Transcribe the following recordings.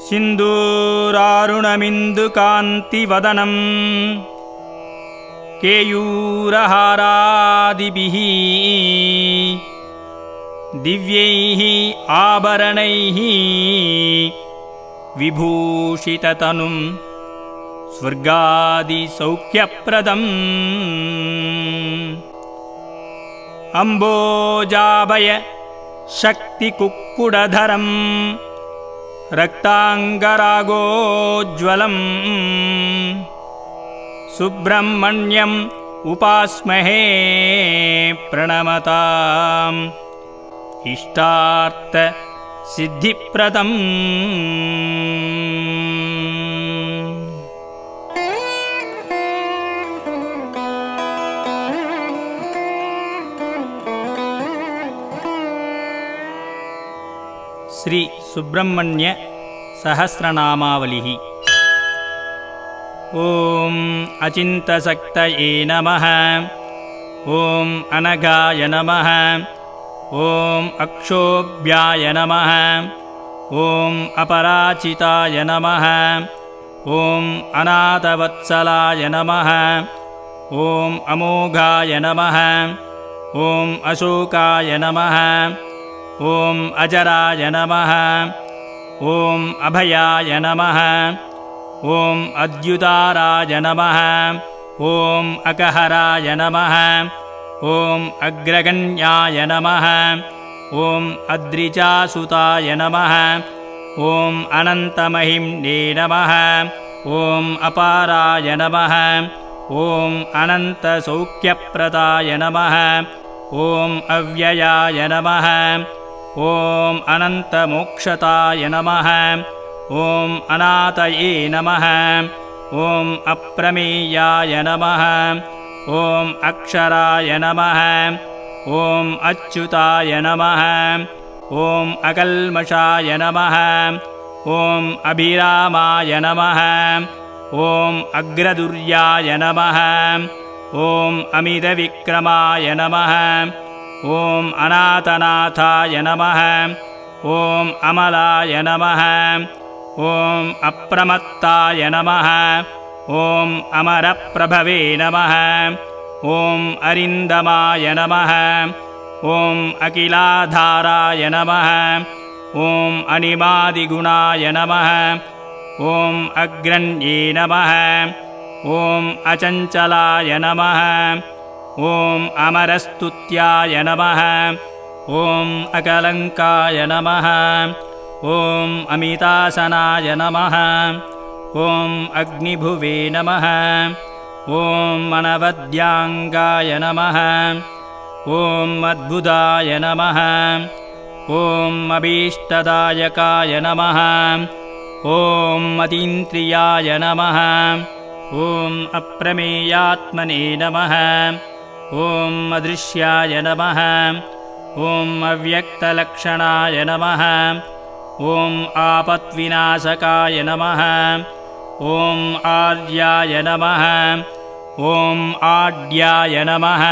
सिन्दूरारुणमिन्दुकान्तिवदनं केयूरहारादिभिः दिव्यैः आभरणैः विभूषिततनुं स्वर्गादिसौख्यप्रदम् अम्बोजाभय शक्तिकुक्कुटधरं रक्ताङ्गरागोज्ज्वलम् सुब्रह्मण्यम् उपास्महे प्रणमताम् इष्टार्थसिद्धिप्रदम्। श्री सुब्रह्मण्य सहस्रनामावलिः। ओं अचिन्तशक्तये नमः। ओं अनघाय नमः। ओं अक्षोभ्याय नमः। ओं अपराजिताय नमः। ओं अनाथवत्सलाय नमः। ओं अमोघाय नमः। ओं अशोकाय नमः। ओं अजराय नमः। ओं अभयाय नमः। ओं अद्युताराय नमः। ओं अकहराय नमः। ओं अग्रगण्याय नमः। ओं अद्रिजासुताय नमः। ओं अनन्तमहिम्ने नमः। ओं अपाराय नमः। ओं अनन्तसौख्यप्रदाय नमः। ओं अव्ययाय नमः। ओं अनन्तमोक्षताय नमः। ओं अनाथये नमः। ओं अप्रमेयाय नमः। ओं अक्षराय नमः। ओं अच्युताय नमः। ओं अकल्मषाय नमः। ओं अभिरामाय नमः। ओं अग्रदुर्याय नमः। ओं अमितविक्रमाय नमः। ओं अनाथनाथाय नमः। ओं अमलाय नमः। ओं अप्रमत्ताय नमः। ओं अमरप्रभवे नमः। ओं अरिन्दमाय नमः। ओं अखिलाधाराय नमः। ओं अनिमादिगुणाय नमः। ओं अग्रण्ये नमः। ओं अचञ्चलाय नमः। ओं अमरस्तुत्याय नमः। ओं अकलङ्काय नमः। ओं अमितासनाय नमः। ओं अग्निभुवे नमः। ओं अनवद्यांगाय नमः। ओं अद्भुताय नमः। ओं अभीष्टदायकाय नमः। ओं अतीन्द्रियाय नमः। ओं अप्रमेयात्मने नमः। ओं अदृश्याय नमः। ओं अव्यक्तलक्षणाय नमः। ओं आपद्विनाशकाय नमः। ओं आर्याय नमः। ओं आड्याय नमः।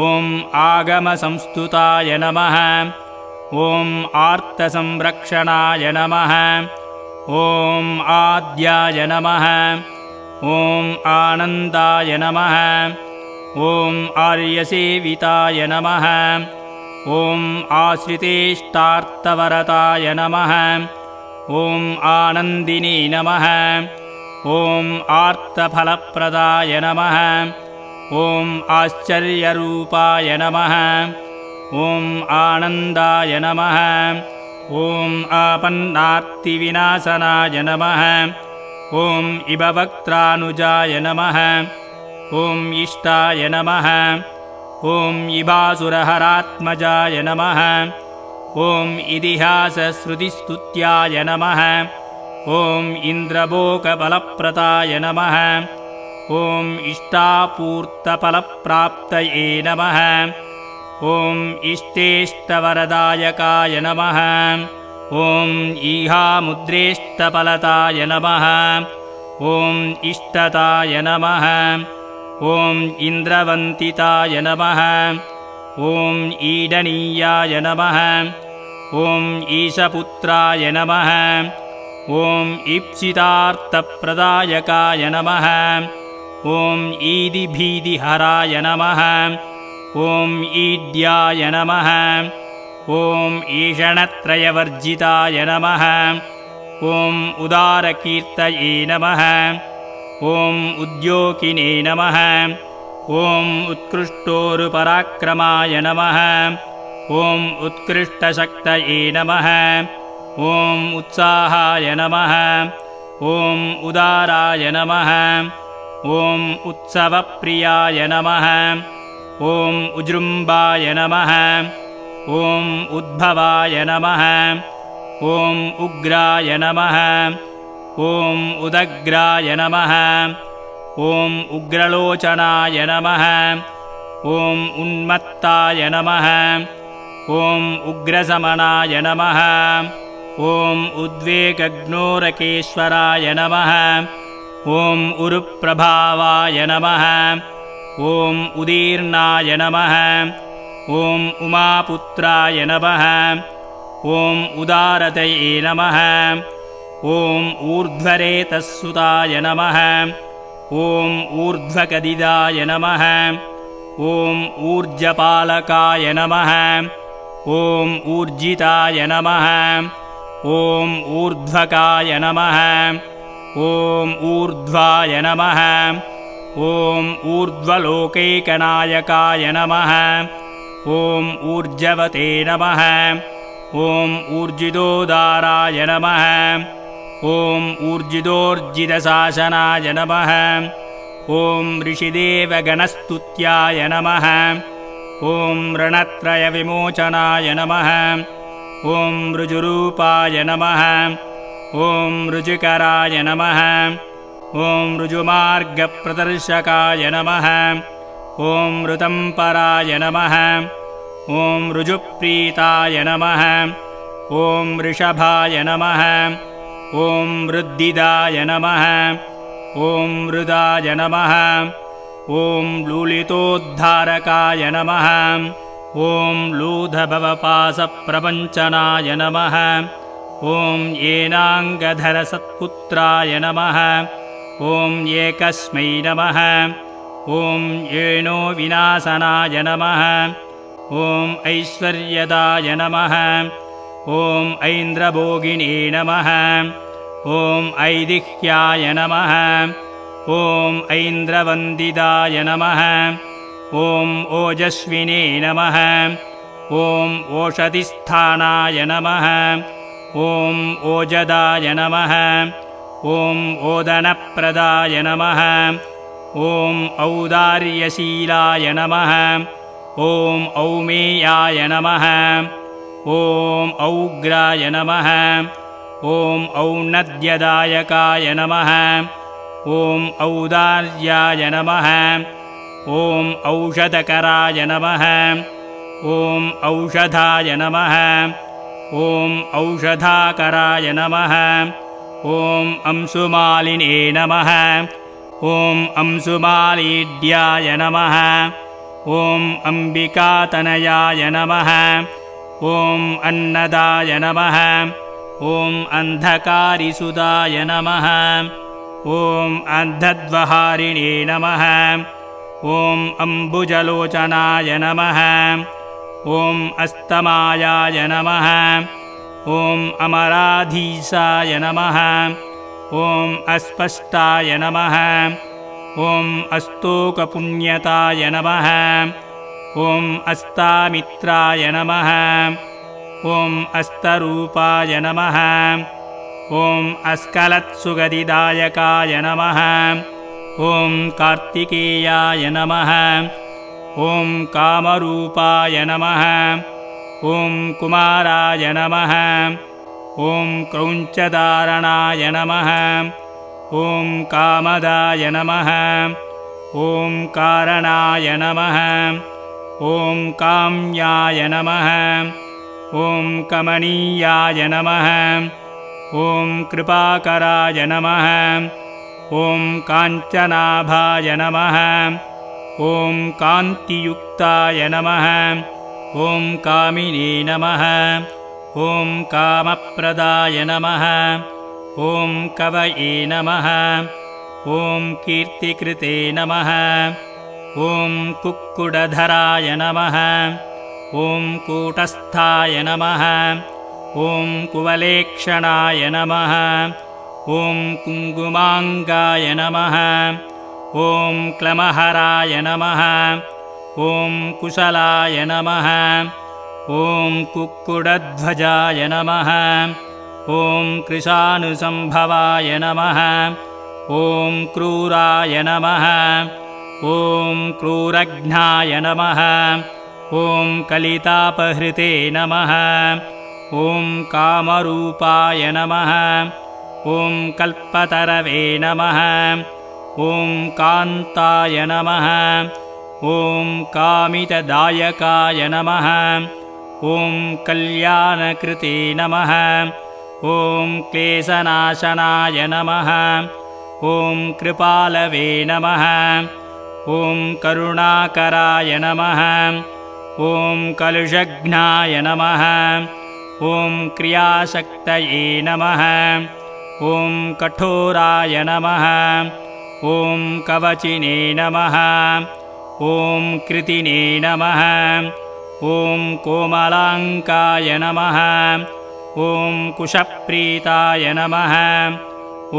ओं आगमसंस्तुताय नमः। ओं आर्तसंरक्षणाय नमः। ओं आद्याय नमः। ओं आनन्दाय नमः। ओं आर्यसेविताय नमः। ओं आश्रितेष्टार्थवरताय नमः। ओं आनन्दिने नमः। ओं आर्तफलप्रदाय नमः। ओं आश्चर्यरूपाय नमः। ओं आनन्दाय नमः। ओं आपन्नार्तिविनाशनाय नमः। ओं इभवक्त्रानुजाय नमः। ओं इष्टाय नमः। ओं इभासुरहरात्मजाय नमः। ओं इतिहासश्रुतिस्तुत्याय नमः। ओं इन्द्रभोगफलप्रदाय नमः। ओं इष्टापूर्तफलप्राप्तये नमः। ओं इष्टेष्टवरदायकाय नमः। ओं ईहामुद्रेष्टफलताय नमः। ओं इष्टताय नमः। ओं इन्द्रवन्दिताय नमः। ओं ईडनीयाय नमः। ओं ईशपुत्राय नमः। ॐ ईप्सितार्थप्रदायकाय नमः ॐ ईदिभीदिहराय नमः ॐ ईड्याय नमः ॐ ईषणत्रयवर्जिताय नमः ॐ उदारकीर्तये नमः ॐ उद्योगिने नमः ॐ उत्कृष्टोरुपराक्रमाय नमः ॐ उत्कृष्टशक्तये नमः ॐ उत्साहाय नमः ॐ उदाराय नमः ॐ उत्सवप्रियाय नमः ॐ उजृम्बाय नमः ॐ उद्भवाय नमः ॐ उग्राय नमः ॐ उदग्राय नमः ॐ उग्रलोचनाय नमः ॐ उन्मत्ताय नमः ॐ उग्रशमनाय नमः ॐ उद्वेगग्नोरकेश्वराय नमः ॐ उरुप्रभावाय नमः ॐ उदीर्णाय नमः ॐ उमापुत्राय नमः ॐ उदारतये नमः ॐ ऊर्ध्वरेतस्सुताय नमः ॐ ऊर्ध्वगदिदाय नमः ॐ ऊर्जपालकाय नमः ॐ ऊर्जिताय नमः ॐ ऊर्ध्वकाय नमः ॐ ऊर्ध्वाय नमः ॐ ऊर्ध्वलोकैकनायकाय नमः ॐ ऊर्जवते नमः ॐ ऊर्जितोदाराय नमः ॐ ऊर्जितोर्जितशासनाय नमः ॐ ऋषिदेवगणस्तुत्याय नमः ॐ ऋणत्रयविमोचनाय नमः ॐ ऋजुरूपाय नमः ॐ ऋजुकराय नमः ॐ ऋजुमार्गप्रदर्शकाय नमः ॐ ऋतम्पराय नमः ॐ ऋजुप्रीताय नमः ॐ ऋषभाय नमः ॐ वृद्धिदाय नमः ॐ मृदाय नमः ॐ लूलितोद्धारकाय नमः ॐ लूधभवपासप्रपञ्चनाय नमः ॐ येनाङ्गधरसत्पुत्राय नमः ॐ एकस्मै नमः ॐ येनो विनाशनाय नमः ॐ ऐश्वर्यदाय नमः ॐ ऐन्द्रभोगिने नमः ॐ ऐदिह्याय नमः ॐ ऐन्द्रवन्दिताय नमः ॐ ओजस्विने नमः ॐ ओषधिस्थानाय नमः ॐ ओजदाय नमः ॐ ओदनप्रदाय नमः ॐ औदार्यशीलाय नमः ॐ औमेयाय नमः ॐ औग्राय नमः ॐ औन्नद्यदायकाय नमः ॐ औदार्याय नमः ॐ औषधकराय नमः ॐ औषधाय नमः ॐ औषधाकराय नमः ॐ अंशुमालिने नमः ॐ अंशुमालीड्याय नमः ॐ अम्बिकातनयाय नमः ॐ अन्नदाय नमः ॐ अन्धकारिसुदाय नमः ॐ अन्धद्वहारिणे नमः ॐ अम्बुजलोचनाय नमः ॐ अस्तमायाय नमः ॐ अमराधीशाय नमः ॐ अस्पष्टाय नमः ॐ अस्तोकपुण्यताय नमः ॐ अस्तामित्राय नमः ॐ अस्तरूपाय नमः ॐ अस्कलत्सुगदिदायकाय नमः ॐ कार्तिकेयाय नमः ॐ कामरूपाय नमः ॐ कुमाराय नमः ॐ क्रौञ्चधारणाय नमः ॐ कामदाय नमः ॐ कारणाय नमः ॐ काम्याय नमः ॐ कमनीयाय नमः ॐ कृपाकराय नमः ॐ काञ्चनाभाय नमः ॐ कान्तियुक्ताय नमः ॐ कामिने नमः ॐ कामप्रदाय नमः ॐ कवये नमः ॐ कीर्तिकृते नमः ॐ कुक्कुटधराय नमः ॐ कूटस्थाय नमः ॐ कुवलेक्षणाय नमः ॐ कुङ्कुमाङ्गाय नमः ॐ क्लमहराय नमः ॐ कुशलाय नमः ॐ कुक्कुटध्वजाय नमः ॐ कृशानुसम्भवाय नमः ॐ क्रूराय नमः ॐ क्रूरघ्नाय नमः ॐ कलितापहृते नमः ॐ कामरूपाय नमः ॐ कल्पतरवे नमः ॐ कान्ताय नमः ॐ कामितदायकाय नमः ॐ कल्याणकृते नमः ॐ क्लेशनाशनाय नमः ॐ कृपालवे नमः ॐ करुणाकराय नमः ॐ कलुषघ्नाय नमः ॐ क्रियाशक्तये नमः ॐ कठोराय नमः ॐ कवचिने नमः ॐ कृतिने नमः ॐ कोमलाङ्काय नमः ॐ कुशप्रीताय नमः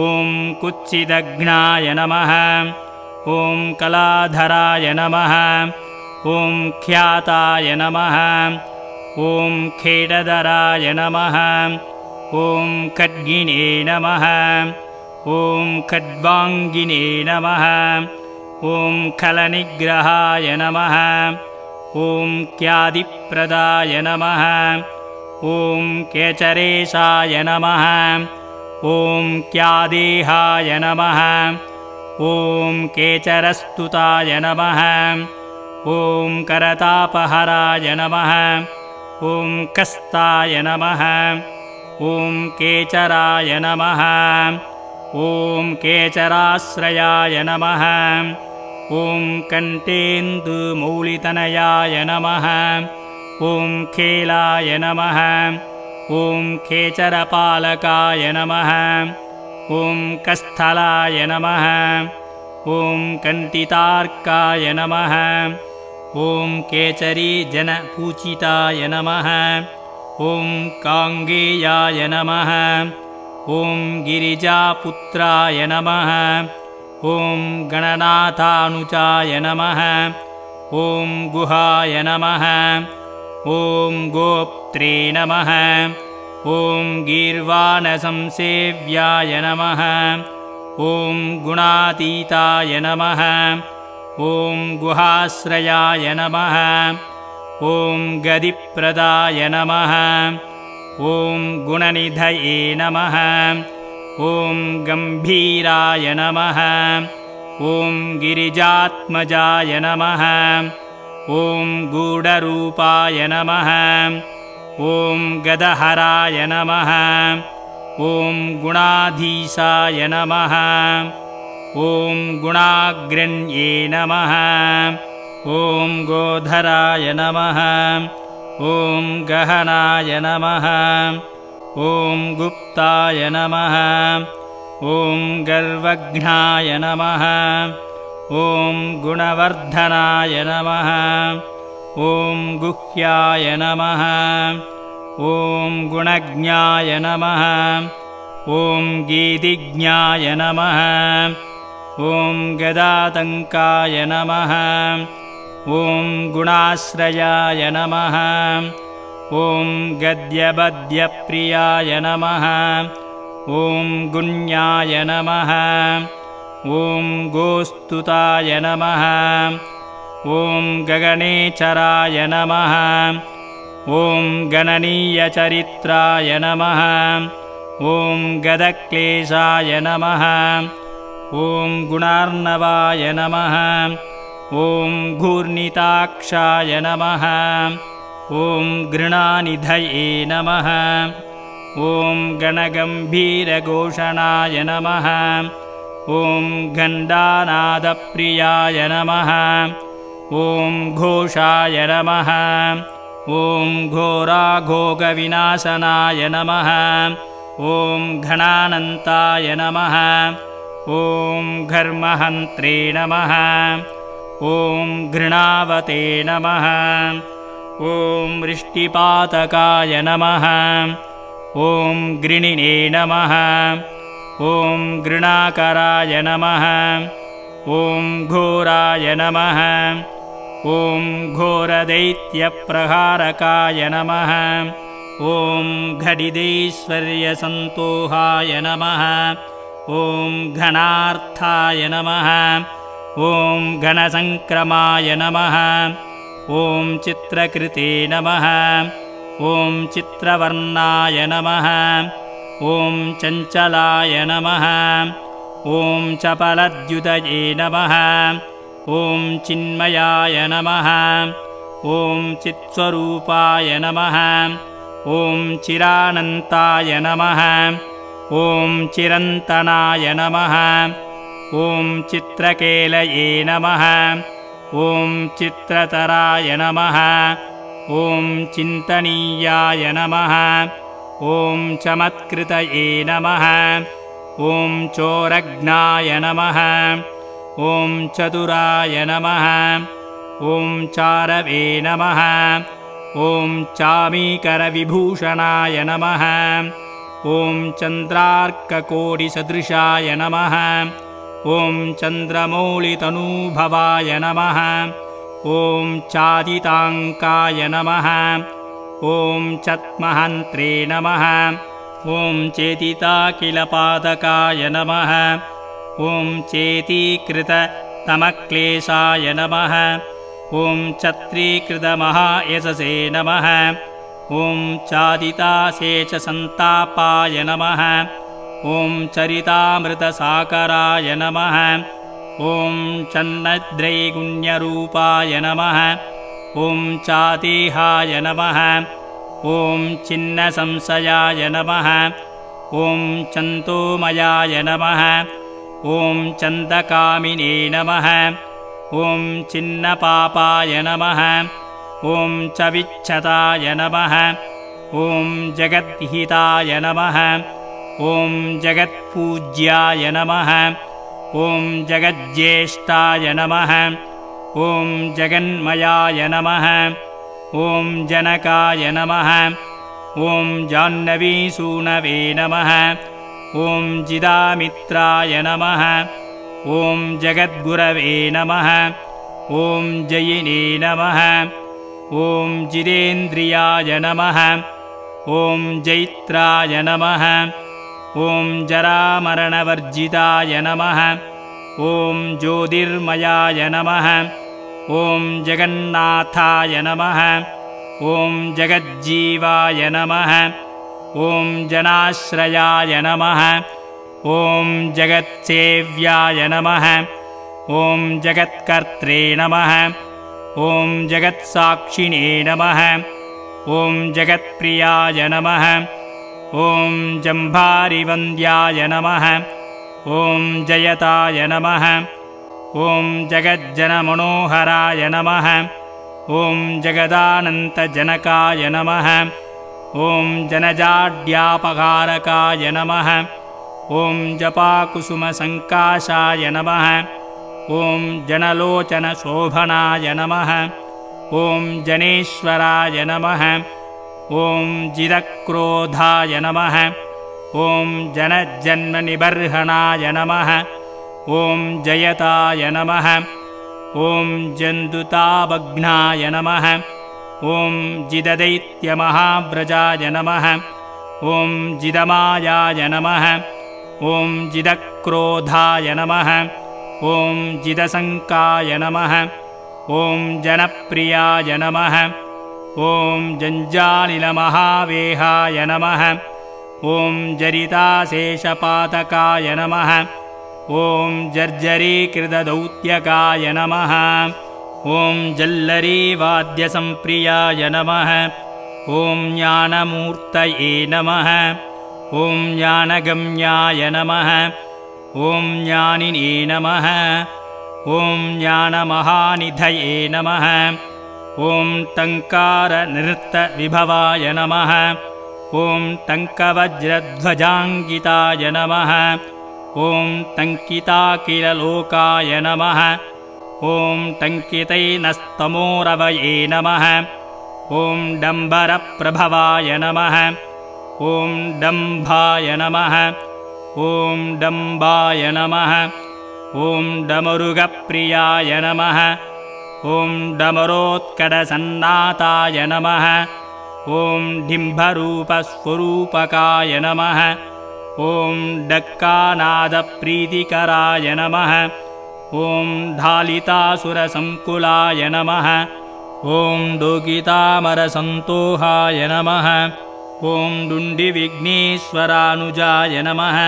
ॐ कुत्सितघ्नाय नमः ॐ कलाधराय नमः ॐ ख्याताय नमः ॐ खेटधराय नमः ॐ खड्गिने नमः ॐ खड्वाङ्गिने नमः ॐ खलनिग्रहाय नमः ॐ ख्यातिप्रदाय नमः ॐ केचरेशाय नमः ॐ क्यादेहाय नमः ॐ केचरस्तुताय नमः ॐ करतापहराय नमः ॐ कस्ताय नमः ॐ केचराय नमः ॐ केचराश्रयाय नमः ॐ कण्ठेन्दुमौलितनयाय नमः ॐ खेलाय नमः ॐ खेचरपालकाय नमः ॐ कस्थलाय नमः ॐ कण्ठितार्काय नमः ॐ केचरीजनपूजिताय नमः ॐ काङ्गेयाय नमः ॐ गिरिजापुत्राय नमः ॐ गणनाथानुजाय नमः ॐ गुहाय नमः ॐ गोप्त्रे नमः ॐ गीर्वाणसंसेव्याय नमः ॐ गुणातीताय नमः ॐ गुहाश्रयाय नमः ॐ गदिप्रदाय नमः ॐ गुणनिधये नमः ॐ गम्भीराय नमः ॐ गिरिजात्मजाय नमः ॐ गूढरूपाय नमः ॐ गदहराय नमः ॐ गुणाधीशाय नमः ॐ गुणाग्रण्ये नमः ॐ गोधराय नमः ॐ गहनाय नमः ॐ गुप्ताय नमः ॐ गर्वघ्नाय नमः ॐ गुणवर्धनाय नमः ॐ गुह्याय नमः ॐ गुणज्ञाय नमः ॐ गीतिज्ञाय नमः ॐ गदातङ्काय नमः ॐ गुणाश्रयाय नमः ॐ गद्यपद्यप्रियाय नमः ॐ गुण्याय नमः ॐ गोस्तुताय नमः ॐ गगनेचराय नमः ॐ गणनीयचरित्राय नमः ॐ गदक्लेशाय नमः ॐ गुणार्णवाय नमः ॐ घूर्णिताक्षाय नमः ॐ घृणानिधये नमः ॐ गणगम्भीरघोषणाय नमः ॐ गण्डानादप्रियाय नमः ॐ घोषाय नमः ॐ घोराघोगविनाशनाय नमः ॐ घनानन्ताय नमः ॐ घर्महन्त्रे नमः ॐ घृणावते नमः ॐ वृष्टिपातकाय नमः ॐ गृणिने नमः ॐ गृणाकराय नमः ॐ घोराय नमः ॐ घोरदैत्यप्रहारकाय नमः ॐ घटिदैश्वर्यसन्तोहाय नमः ॐ घनार्थाय नमः ॐ घनसङ्क्रमाय नमः ॐ चित्रकृते नमः ॐ चित्रवर्णाय नमः ॐ चञ्चलाय नमः ॐ चपलद्युतये नमः ॐ चिन्मयाय नमः ॐ चित्स्वरूपाय नमः ॐ चिरानन्ताय नमः ॐ चिरन्तनाय नमः ॐ चित्रकेलये नमः ॐ चित्रतराय नमः ॐ चिन्तनीयाय नमः ॐ चमत्कृतये नमः ॐ चोरघ्नाय नमः ॐ चतुराय नमः ॐ चारवे नमः ॐ चामीकरविभूषणाय नमः ॐ चन्द्रार्ककोटिसदृशाय नमः ॐ चन्द्रमौलितनूभवाय नमः ॐ चादिताङ्काय नमः ॐ चत्महन्त्रे नमः ॐ चेतिताकिलपादकाय नमः ॐ चेतीकृततमक्लेशाय नमः ॐ छत्रीकृतमहायशसे नमः ॐ चादिताशेषसन्तापाय नमः ॐ चरितामृतसाकराय नमः ॐ चन्नद्रैगुण्यरूपाय नमः ॐ चातिहाय नमः ॐ छिन्नसंशयाय नमः ॐ चन्तोमयाय नमः ॐ चन्दकामिने नमः ॐ छिन्नपापाय नमः ॐ च विच्छताय नमः ॐ जगद्हिताय नमः ॐ जगत्पूज्याय नमः ॐ जगज्येष्ठाय नमः ॐ जगन्मयाय नमः ॐ जनकाय नमः ॐ जाह्नवीसूनवे नमः ॐ जिदामित्राय नमः ॐ जगद्गुरवे नमः ॐ जयिने नमः ॐ जितेन्द्रियाय नमः ॐ जैत्राय नमः ॐ जरामरणवर्जिताय नमः ॐ ज्योतिर्मयाय नमः ॐ जगन्नाथाय नमः ॐ जगज्जीवाय नमः ॐ जनाश्रयाय नमः ॐ जगत्सेव्याय नमः ॐ जगत्कर्त्रे नमः ॐ जगत्साक्षिणे नमः ॐ जगत्प्रियाय नमः ॐ जम्भारिवन्द्याय नमः ॐ जयताय नमः ॐ जगज्जनमनोहराय नमः ॐ जगदानन्तजनकाय नमः ॐ जनजाड्यापकारकाय नमः ॐ जपाकुसुमसङ्काशाय नमः ॐ जनलोचनशोभनाय नमः ॐ जनेश्वराय नमः ॐ जिदक्रोधाय नमः ॐ जनजन्मनिबर्हणाय नमः ॐ जयताय नमः ॐ जन्दुताभग्नाय नमः ॐ जिददैत्यमहाव्रजाय नमः ॐ जिदमायाय नमः ॐ जिदक्रोधाय नमः ॐ जिदशङ्काय नमः ॐ जनप्रियाय नमः ॐ जञ्जालिलमहावेहाय नमः ॐ जरिताशेषपातकाय नमः ॐ जर्जरीकृतदौत्यकाय नमः ॐ जल्लरीवाद्यसंप्रियाय नमः ॐ ज्ञानमूर्तये नमः ॐ ज्ञानगम्याय नमः ॐ ज्ञानिने नमः ॐ ज्ञानमहानिधये नमः ॐ टङ्कारनृत्तविभवाय नमः ॐ टङ्कवज्रध्वजाङ्किताय नमः ॐ टङ्किताखिललोकाय नमः ॐ टङ्कितैनस्तमोरवये नमः ॐ डम्बरप्रभवाय नमः ॐ डम्भाय नमः ॐ डम्बाय नमः ॐ डमरुगप्रियाय नमः ॐ डमरोत्कटसन्नाताय नमः ॐ डिम्भरूपस्वरूपकाय नमः ॐ डक्कानादप्रीतिकराय नमः ॐ धालितासुरसङ्कुलाय नमः ॐ डोकितामरसन्तोहाय नमः ॐ डुण्डिविघ्नेश्वरानुजाय नमः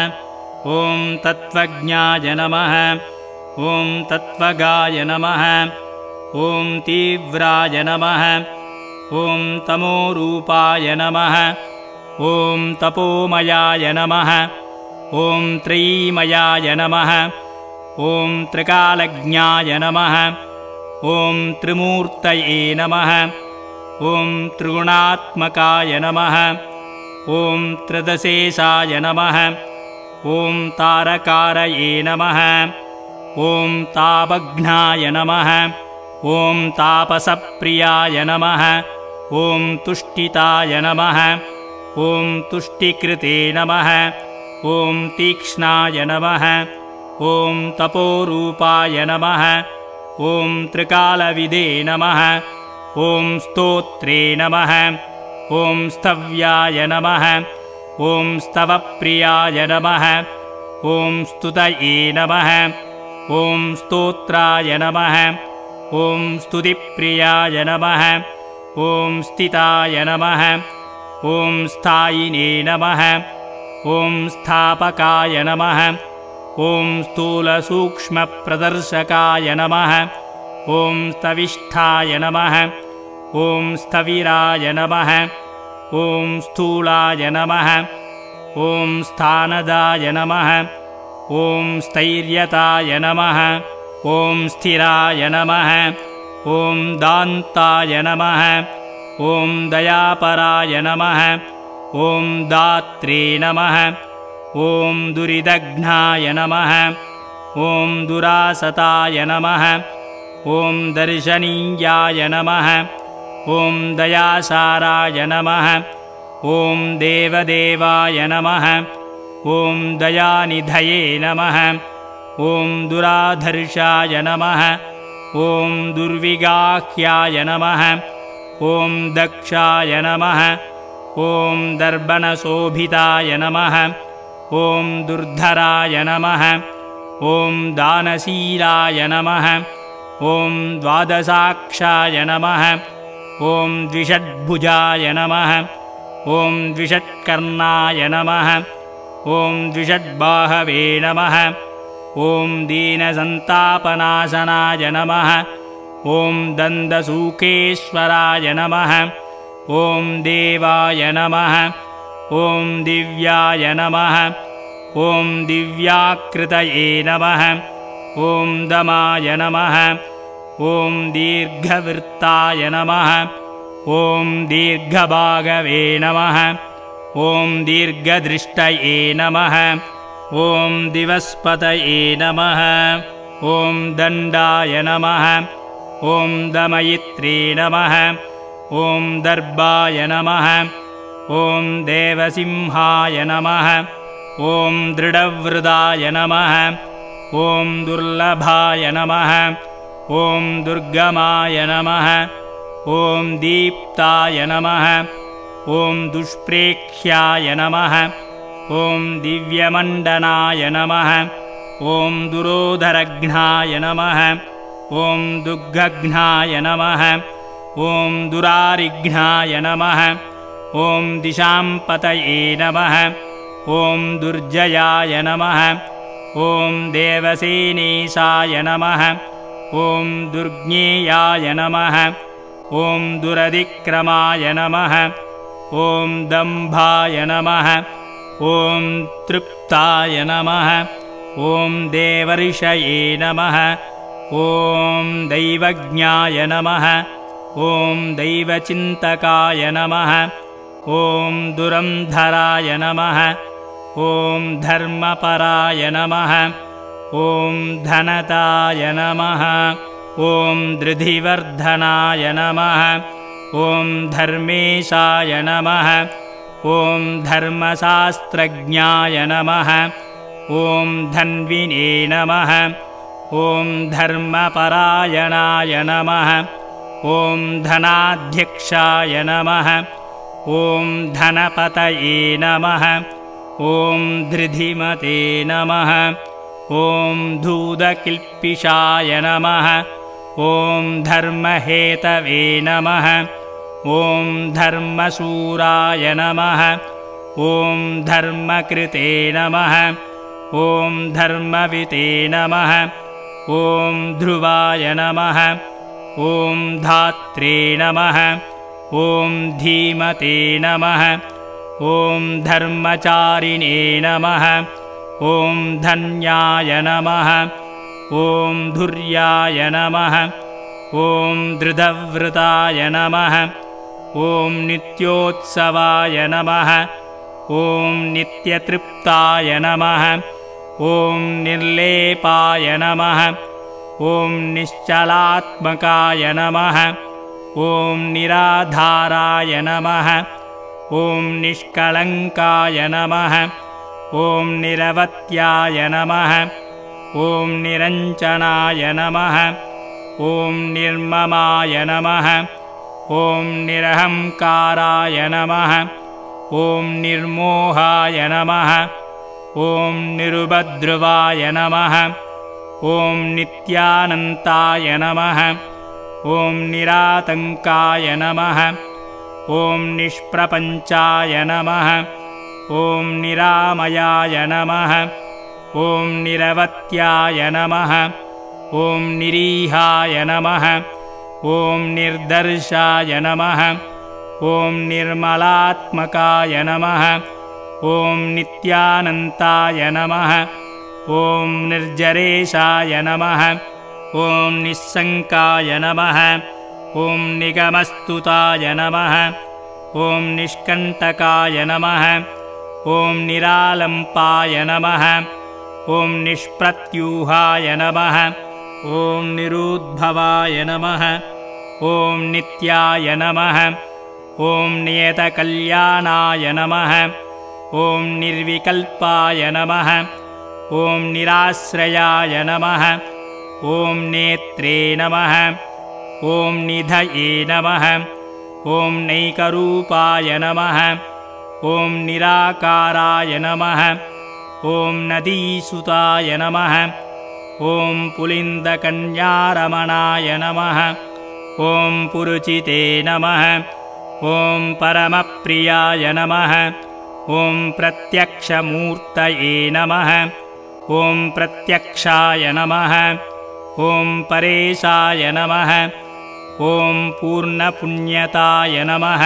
ॐ तत्त्वज्ञाय नमः ॐ तत्त्वगाय नमः ॐ तीव्राय नमः ॐ तमोरूपाय नमः ॐ तपोमयाय नमः ॐ त्रयीमयाय नमः ॐ त्रिकालज्ञाय नमः ॐ त्रिमूर्तये नमः ॐ त्रिगुणात्मकाय नमः ॐ त्रिदशेषाय नमः ॐ तारकारये नमः ॐ तापघ्नाय नमः ॐ तापसप्रियाय नमः ॐ तुष्टिताय नमः ॐ तुष्टिकृते नमः ॐ तीक्ष्णाय नमः ॐ तपोरूपाय नमः ॐ त्रिकालविदे नमः ॐ स्तोत्रे नमः ॐ स्तव्याय नमः ॐ स्तवप्रियाय नमः ॐ स्तुतये नमः ॐ स्तोत्राय नमः ॐ स्तुतिप्रियाय नमः ॐ स्थिताय नमः ॐ स्थायिने नमः ॐ स्थापकाय नमः ॐ स्थूलसूक्ष्मप्रदर्शकाय नमः ॐ स्तविष्ठाय नमः ॐ स्थविराय नमः ॐ स्थूलाय नमः ॐ स्थानदाय नमः ॐ स्थैर्यताय नमः ॐ स्थिराय नमः ॐ दान्ताय नमः ॐ दयापराय नमः ॐ दात्रे नमः ॐ दुरिदघ्नाय नमः ॐ दुरासताय नमः ॐ दर्शनीयाय नमः ॐ दयासाराय नमः ॐ देवदेवाय नमः ॐ दयानिधये नमः ॐ दुराधर्षाय नमः ॐ दुर्विगाह्याय नमः ॐ दक्षाय नमः ॐ दर्बणशोभिताय नमः ॐ दुर्धराय नमः ॐ दानशीलाय नमः ॐ द्वादशाक्षाय नमः ॐ द्विषड्भुजाय नमः ॐ द्विषट्कर्णाय नमः ॐ द्विषड्बाहवे नमः ॐ दीनसन्तापनाशनाय नमः ॐ दन्दसूकेश्वराय नमः ॐ देवाय नमः ॐ दिव्याय नमः ॐ दिव्याकृतये नमः ॐ दमाय नमः ॐ दीर्घवृत्ताय नमः ॐ दीर्घभागवे नमः ॐ दीर्घदृष्टये नमः ॐ दिवस्पतये नमः ॐ दण्डाय नमः ॐ दमयित्रे नमः ॐ दर्भाय नमः ॐ देवसिंहाय नमः ॐ दृढवृदाय नमः ॐ दुर्लभाय नमः ॐ दुर्गमाय नमः ॐ दीप्ताय नमः ॐ दुष्प्रेक्ष्याय नमः ॐ दिव्यमण्डनाय नमः ॐ दुरोधरघ्नाय नमः ॐ दुग्घघ्नाय नमः ॐ दुरारिघ्नाय नमः ॐ दिशाम्पतये नमः ॐ दुर्जयाय नमः ॐ देवसेनेशाय नमः ॐ दुर्ज्ञेयाय नमः ॐ दुरधिक्रमाय नमः ॐ दम्भाय नमः ॐ तृप्ताय नमः ॐ देवर्षये नमः ॐ दैवज्ञाय नमः ॐ दैवचिन्तकाय नमः ॐ दुरन्धराय नमः ॐ धर्मपराय नमः ॐ धनताय नमः ॐ धृधिवर्धनाय नमः ॐ धर्मेशाय नमः ॐ धर्मशास्त्रज्ञाय नमः ॐ धन्विने नमः ॐ धर्मपरायणाय नमः ॐ धनाध्यक्षाय नमः ॐ धनपतये नमः ॐ धृधिमते नमः ॐ धूतकिल्पिषाय नमः ॐ धर्महेतवे नमः ॐ धर्मशूराय नमः ॐ धर्मकृते नमः ॐ धर्मविते नमः ॐ ध्रुवाय नमः ॐ धात्रे नमः ॐ धीमते नमः ॐ धर्मचारिणे नमः ॐ धन्याय नमः ॐ धुर्याय नमः ॐ धृतव्रताय नमः ॐ नित्योत्सवाय नमः ॐ नित्यतृप्ताय नमः ॐ निर्लेपाय नमः ॐ निश्चलात्मकाय नमः ॐ निराधाराय नमः ॐ निष्कलङ्काय नमः ॐ निरवत्याय नमः ॐ निरञ्जनाय नमः ॐ निर्ममाय नमः ॐ निरहङ्काराय नमः ॐ निर्मोहाय नमः ॐ निरुपद्रवाय नमः ॐ नित्यानन्ताय नमः ॐ निरातङ्काय नमः ॐ निष्प्रपञ्चाय नमः ॐ निरामयाय नमः ॐ निरवत्याय नमः ॐ निरीहाय नमः ॐ निर्दर्शाय नमः ॐ निर्मलात्मकाय नमः ॐ नित्यानन्ताय नमः ॐ निर्जरेशाय नमः ॐ निस्सङ्काय नमः ॐ निगमस्तुताय नमः ॐ निष्कण्टकाय नमः ॐ निरालम्पाय नमः ॐ निष्प्रत्यूहाय नमः ॐ निरुद्भवाय नमः ॐ नित्याय नमः ॐ नियतकल्याणाय नमः ॐ निर्विकल्पाय नमः ॐ निराश्रयाय नमः ॐ नेत्रे नमः ॐ निधये नमः ॐ नैकरूपाय नमः ॐ निराकाराय नमः ॐ नदीसुताय नमः ॐ पुलिन्दकन्यारमणाय नमः ॐ पुरुचिते नमः ॐ परमप्रियाय नमः ॐ प्रत्यक्षमूर्तये नमः ॐ प्रत्यक्षाय नमः ॐ परेशाय नमः ॐ पूर्णपुण्यताय नमः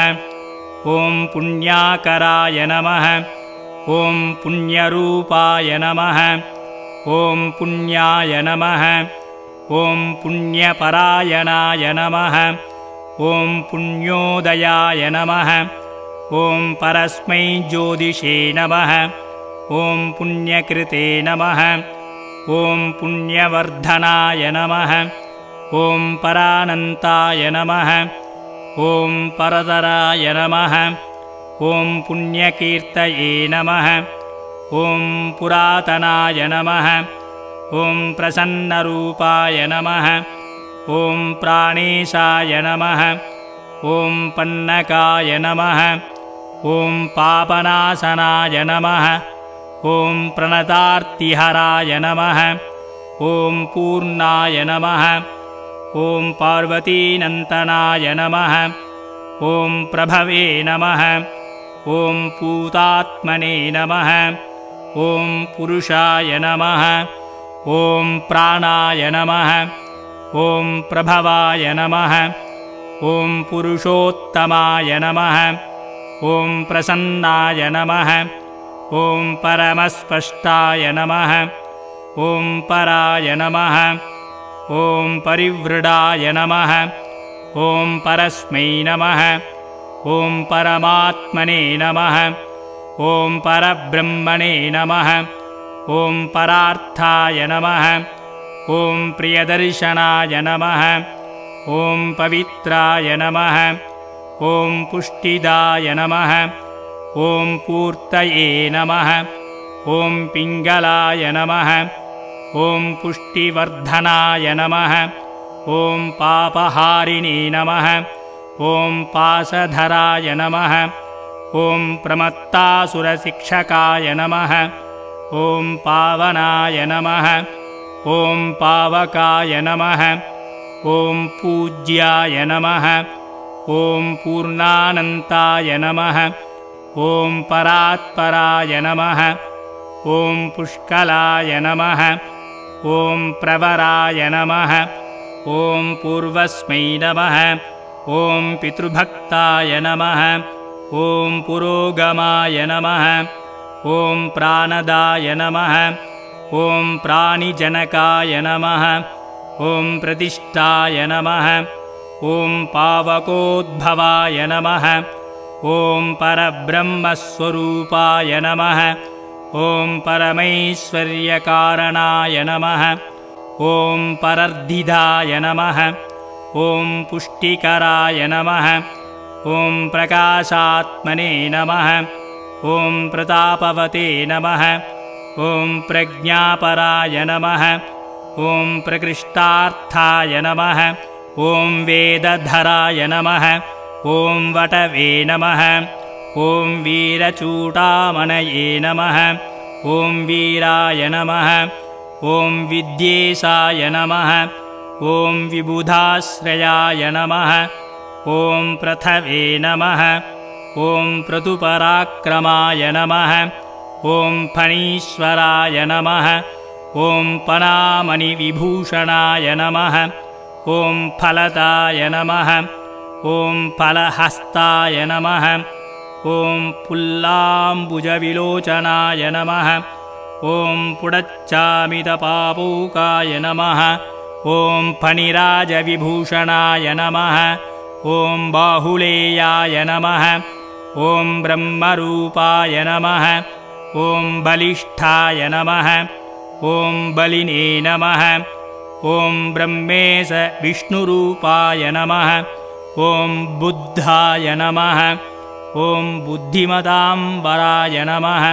ॐ पुण्याकराय नमः ॐ पुण्यरूपाय नमः ॐ पुण्याय नमः ॐ पुण्यपरायणाय नमः ॐ पुण्योदयाय नमः ॐ परस्मै ज्योतिषे नमः ॐ पुण्यकृते नमः ॐ पुण्यवर्धनाय नमः ॐ परानन्ताय नमः ॐ परतराय नमः ॐ पुण्यकीर्तये नमः ॐ पुरातनाय नमः ॐ प्रसन्नरूपाय नमः ॐ प्राणेशाय नमः ॐ पन्नकाय नमः ॐ पापनाशनाय नमः ॐ प्रणतार्तिहराय नमः ॐ पूर्णाय नमः ॐ पार्वतीनन्तनाय नमः ॐ प्रभवे नमः ॐ पूतात्मने नमः ॐ पुरुषाय नमः ॐ प्राणाय नमः ॐ प्रभवाय नमः ॐ पुरुषोत्तमाय नमः ॐ प्रसन्नाय नमः ॐ परमस्पष्टाय नमः ॐ पराय नमः ॐ परिवृडाय नमः ॐ परस्मै नमः ॐ परमात्मने नमः ॐ परब्रह्मणे नमः ॐ परार्थाय नमः ॐ प्रियदर्शनाय नमः ॐ पवित्राय नमः ॐ पुष्टिदाय नमः ॐ पूर्तये नमः ॐ पिङ्गलाय नमः ॐ पुष्टिवर्धनाय नमः ॐ पापहारिणे नमः ॐ पाशधराय नमः ॐ प्रमत्तासुरशिक्षकाय नमः ॐ पावनाय नमः ॐ पावकाय नमः ॐ पूज्याय नमः ॐ पूर्णानन्ताय नमः ॐ परात्पराय नमः ॐ पुष्कलाय नमः ॐ प्रवराय नमः ॐ पूर्वस्मै नमः ॐ पितृभक्ताय नमः ॐ पुरोगमाय नमः ॐ प्राणदाय नमः ॐ प्राणिजनकाय नमः ॐ प्रतिष्ठाय नमः ॐ पावकोद्भवाय नमः ॐ परब्रह्मस्वरूपाय नमः ॐ परमैश्वर्यकारणाय नमः ॐ परर्धिदाय नमः ॐ पुष्टिकराय नमः ॐ प्रकाशात्मने नमः ॐ प्रतापवते नमः ॐ प्रज्ञापराय नमः ॐ प्रकृष्टार्थाय नमः ॐ वेदधराय नमः ॐ वटवे नमः ॐ वीरचूडामणये नमः ॐ वीराय नमः ॐ विद्येशाय नमः ॐ विबुधाश्रयाय नमः ॐ पृथवे नमः ॐ क्रतुपराक्रमाय नमः ॐ फणीश्वराय नमः ॐ पनामणिविभूषणाय नमः ॐ फलदाय नमः ॐ फलहस्ताय नमः ॐ पुल्लाम्बुजविलोचनाय नमः ॐ पुडच्चामितपापूकाय नमः ॐ फणिराजविभूषणाय नमः ॐ बाहुलेयाय नमः ॐ ब्रह्मरूपाय नमः ॐ बलिष्ठाय नमः ॐ बलिने नमः ॐ ब्रह्मेश विष्णुरूपाय नमः ॐ बुद्धाय नमः ॐ बुद्धिमताम्बराय नमः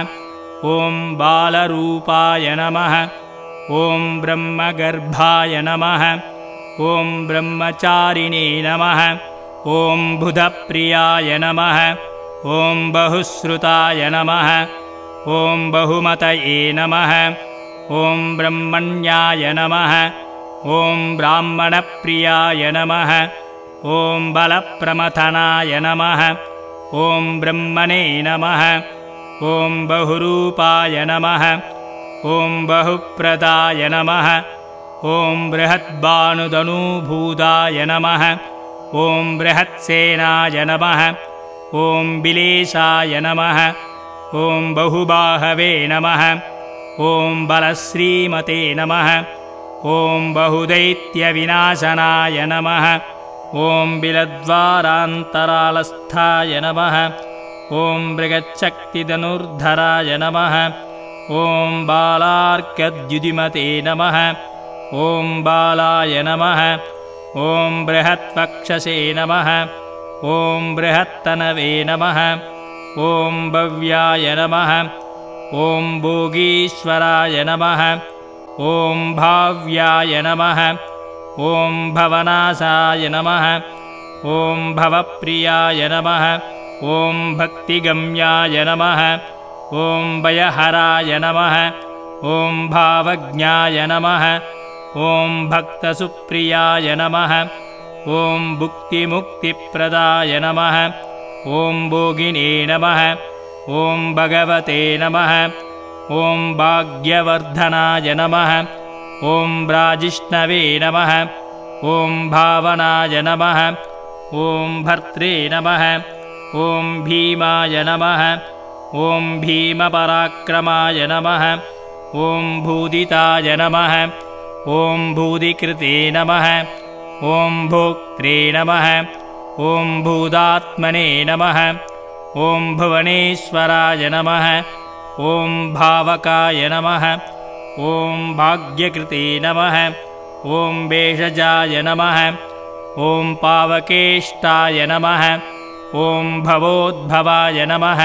ॐ बालरूपाय नमः ॐ ब्रह्मगर्भाय नमः ॐ ब्रह्मचारिणे नमः ॐ बुधप्रियाय नमः ॐ बहुश्रुताय नमः ॐ बहुमतये नमः ॐ ब्रह्मण्याय नमः ॐ ब्राह्मणप्रियाय नमः ॐ बलप्रमथनाय नमः ॐ ब्रह्मणे नमः ॐ बहुरूपाय नमः ॐ बहुप्रदाय नमः ॐ बृहद्भानुधनुभूताय नमः ॐ बृहत्सेनाय नमः ॐ बिलेशाय नमः ॐ बहुबाहवे नमः ॐ बलश्रीमते नमः ॐ बहुदैत्यविनाशनाय नमः ॐ बिलद्वारान्तरालस्थाय नमः ॐ बृहच्छक्तिधनुर्धराय नमः ॐ बालार्कद्युतिमते नमः ॐ बालाय नमः ॐ बृहत्वक्षसे नमः ॐ बृहत्तनवे नमः ॐ भव्याय नमः ॐ भोगीश्वराय नमः ॐ भाव्याय नमः ॐ भवनाशाय नमः ॐ भवप्रियाय नमः ॐ भक्तिगम्याय नमः ॐ भयहराय नमः ॐ भावज्ञाय नमः ॐ भक्तसुप्रियाय नमः ॐ भुक्तिमुक्तिप्रदाय नमः ॐ भोगिने नमः ॐ भगवते नमः ॐ भाग्यवर्धनाय नमः ॐ ब्राजिष्णवे नमः ॐ भावनाय नमः ॐ भर्त्रे नमः ॐ भीमाय नमः ॐ भीमपराक्रमाय नमः ॐ भूदिताय नमः ॐ भूदिकृते नमः ॐ भोक्त्रे नमः ॐ भूतात्मने नमः ॐ भुवनेश्वराय नमः ॐ भावकाय नमः ॐ भाग्यकृते नमः ॐ भेषजाय नमः ॐ पावकेष्टाय नमः ॐ भवोद्भवाय नमः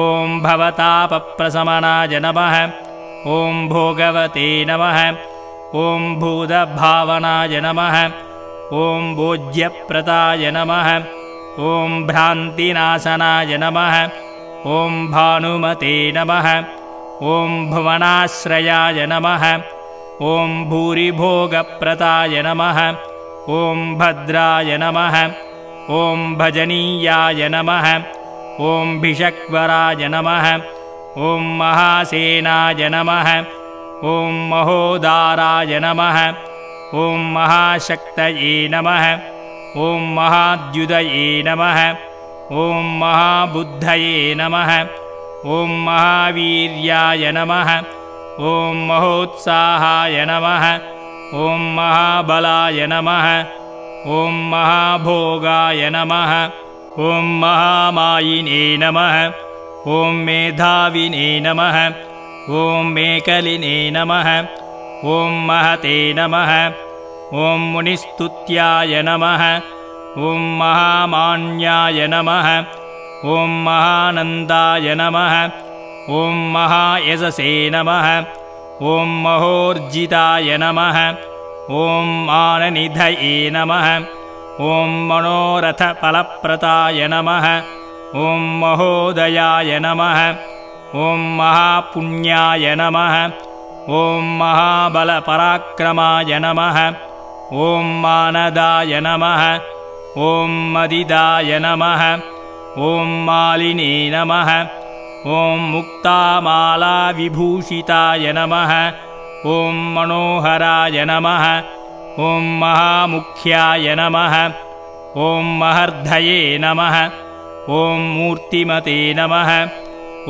ॐ भवतापप्रशमनाय नमः ॐ भोगवते नमः ॐ भूतभावनाय नमः ॐ भोज्यप्रदाय नमः ॐ भ्रान्तिनाशनाय नमः ॐ भानुमते नमः ॐ भुवनाश्रयाय नमः ॐ भूरिभोगप्रदाय नमः ॐ भद्राय नमः ॐ भजनीयाय नमः ॐ भिषक्वराय नमः ॐ महासेनाय नमः ॐ महोदाराय नमः ॐ महाशक्तये नमः ॐ महाद्युदये नमः ॐ महाबुद्धये नमः ॐ महावीर्याय नमः ॐ महोत्साहाय नमः ॐ महाबलाय नमः ॐ महाभोगाय नमः ॐ महामायिने नमः ॐ मेधाविने नमः ॐ मेकलिने नमः ॐ महते नमः ॐ मुनिस्तुत्याय नमः ॐ महामान्याय नमः ॐ महानन्दाय नमः ॐ महायशसे नमः ॐ महोर्जिताय नमः ॐ माननिधये नमः ॐ मनोरथफलप्रदाय नमः ॐ महोदयाय नमः ॐ महापुण्याय नमः ॐ महाबलपराक्रमाय नमः ॐ मानदाय नमः ॐ मदिदाय नमः ॐ मालिने नमः ॐ मुक्तामालाविभूषिताय नमः ॐ मनोहराय नमः ॐ महामुख्याय नमः ॐ महर्धये नमः ॐ मूर्तिमते नमः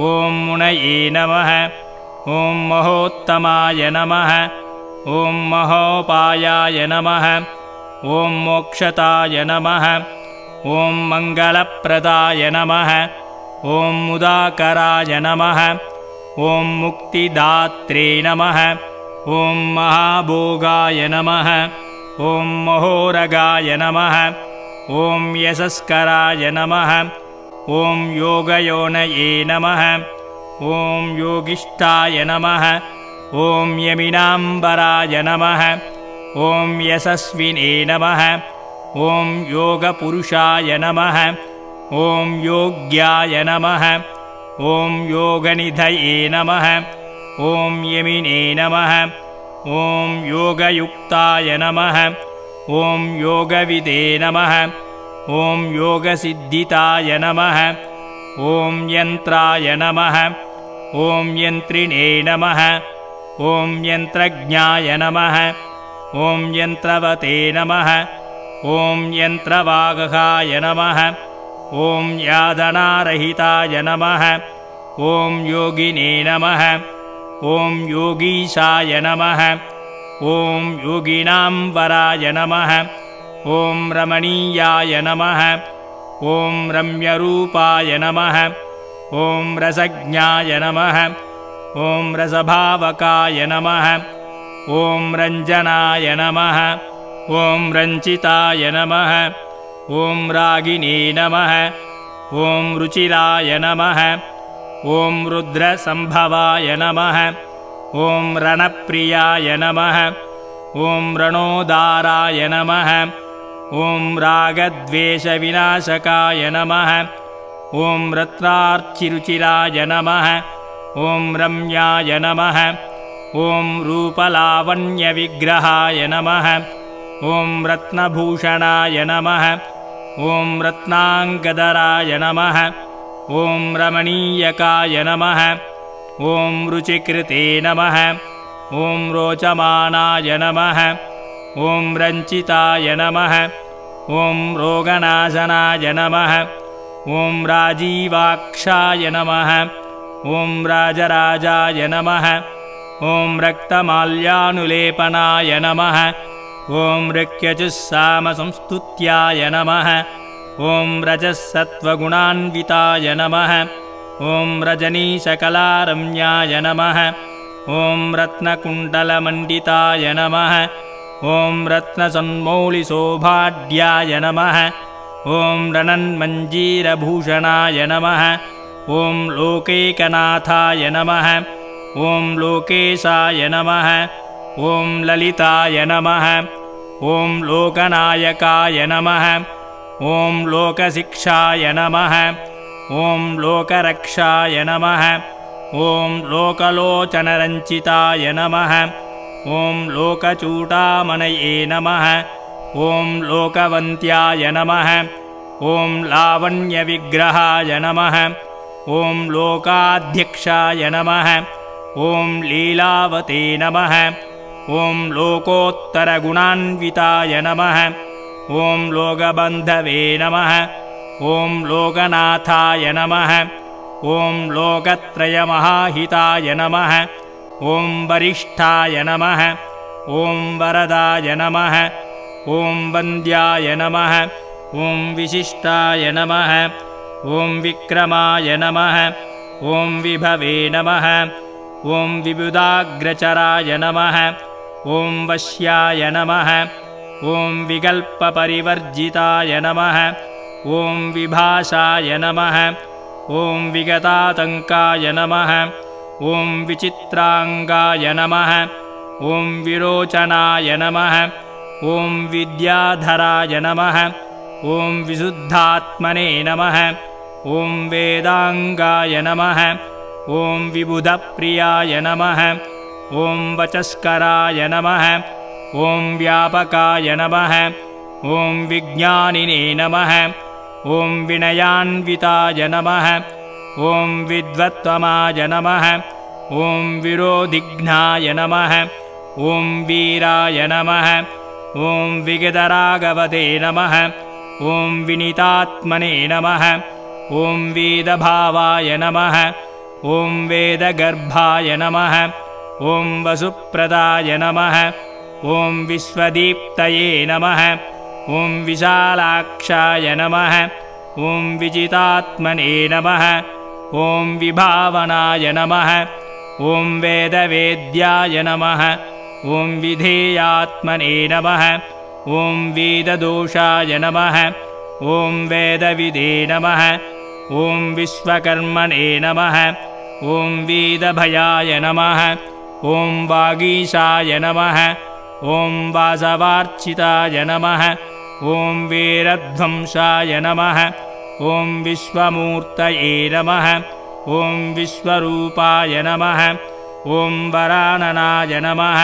ॐ मुनये नमः ॐ महोत्तमाय नमः ॐ महोपायाय नमः ॐ मोक्षताय नमः ॐ मङ्गलप्रदाय नमः ॐ मुदाकराय नमः ॐ मुक्तिदात्रे नमः ॐ महाभोगाय नमः ॐ महोरगाय नमः ॐ यशस्कराय नमः ॐ योगयोनये नमः ॐ योगिष्ठाय नमः ॐ यमिनाम्बराय नमः ॐ यशस्विने नमः ॐ योगपुरुषाय नमः ॐ योग्याय नमः ॐ योगनिधये नमः ॐ यमिने नमः ॐ योगयुक्ताय नमः ॐ योगविदे नमः ॐ योगसिद्धिताय नमः ॐ यन्त्राय नमः ॐ यन्त्रिणे नमः ॐ यन्त्रज्ञाय नमः ॐ यन्त्रवते नमः ॐ यन्त्रवागहाय नमः ॐ यादनारहिताय नमः ॐ योगिने नमः ॐ योगीशाय नमः ॐ योगिनां वराय नमः ॐ रमणीयाय नमः ॐ रम्यरूपाय नमः ॐ रसज्ञाय नमः ॐ रसभावकाय नमः ॐ रञ्जनाय नमः ॐ रञ्चिताय नमः ॐ रागिणे नमः ॐ रुचिराय नमः ॐ रुद्रसम्भवाय नमः ॐ रणप्रियाय नमः ॐ रणोदाराय नमः ॐ रागद्वेषविनाशकाय नमः ॐ रत्नार्चिरुचिराय नमः ॐ रम्याय नमः ॐ रूपलावण्यविग्रहाय नमः ॐ रत्नभूषणाय नमः ॐ रत्नाङ्गदराय नमः ॐ रमणीयकाय नमः ॐ रुचिकृते नमः ॐ रोचमानाय नमः ॐ रञ्चिताय नमः ॐ रोगनाशनाय नमः ॐ राजीवाक्षाय नमः ॐ राजराजाय नमः ॐ रक्तमाल्यानुलेपनाय नमः ॐ ऋक्यजुस्सामसंस्तुत्याय नमः ॐ रजःसत्त्वगुणान्विताय नमः ॐ रजनीशकलारम्याय नमः ॐ रत्नकुण्डलमण्डिताय नमः ॐ रत्नसन्मौलिशोभाढ्याय नमः ॐ रणन्मञ्जीरभूषणाय नमः ॐ लोकैकनाथाय नमः ॐ लोकेशाय नमः ॐ ललिताय नमः ॐ लोकनायकाय नमः ॐ लोकशिक्षाय नमः ॐ लोकरक्षाय नमः ॐ लोकलोचनरञ्चिताय नमः ॐ लोकचूडामणये नमः ॐ लोकवन्त्याय नमः ॐ लावण्यविग्रहाय नमः ॐ लोकाध्यक्षाय नमः ॐ लीलावते नमः ॐ लोकोत्तरगुणान्विताय नमः ॐ लोकबन्धवे नमः ॐ लोकनाथाय नमः ॐ लोकत्रयमहाहिताय नमः ॐ वरिष्ठाय नमः ॐ वरदाय नमः ॐ वन्द्याय नमः ॐ विशिष्टाय नमः ॐ विक्रमाय नमः ॐ विभवे नमः ॐ विबुधाग्रचराय नमः ॐ वश्याय नमः ॐ विकल्पपरिवर्जिताय नमः ॐ विभाषाय नमः ॐ विगतातङ्काय नमः ॐ विचित्राङ्गाय नमः ॐ विरोचनाय नमः ॐ विद्याधराय नमः ॐ विशुद्धात्मने नमः ॐ वेदाङ्गाय नमः ॐ विबुधप्रियाय नमः ॐ वचस्कराय नमः ॐ व्यापकाय नमः ॐ विज्ञानिने नमः ॐ विनयान्विताय नमः ॐ विद्वत्तमाय नमः ॐ विरोधिघ्नाय नमः ॐ वीराय नमः ॐ विगतराघवते नमः ॐ विनीतात्मने नमः ॐ वेदभावाय नमः ॐ वेदगर्भाय नमः ॐ वसुप्रदाय नमः ॐ विश्वदीप्तये नमः ॐ विशालाक्षाय नमः ॐ विजितात्मने नमः ॐ विभावनाय नमः ॐ वेदवेद्याय नमः ॐ विधेयात्मने नमः ॐ वेददोषाय नमः ॐ वेदविदे नमः ॐ विश्वकर्मणे नमः ॐ वेदभयाय नमः ॐ वागीशाय नमः ॐ वासवार्चिताय नमः ॐ वीरध्वंसाय नमः ॐ विश्वमूर्तये नमः ॐ विश्वरूपाय नमः ॐ वराननाय नमः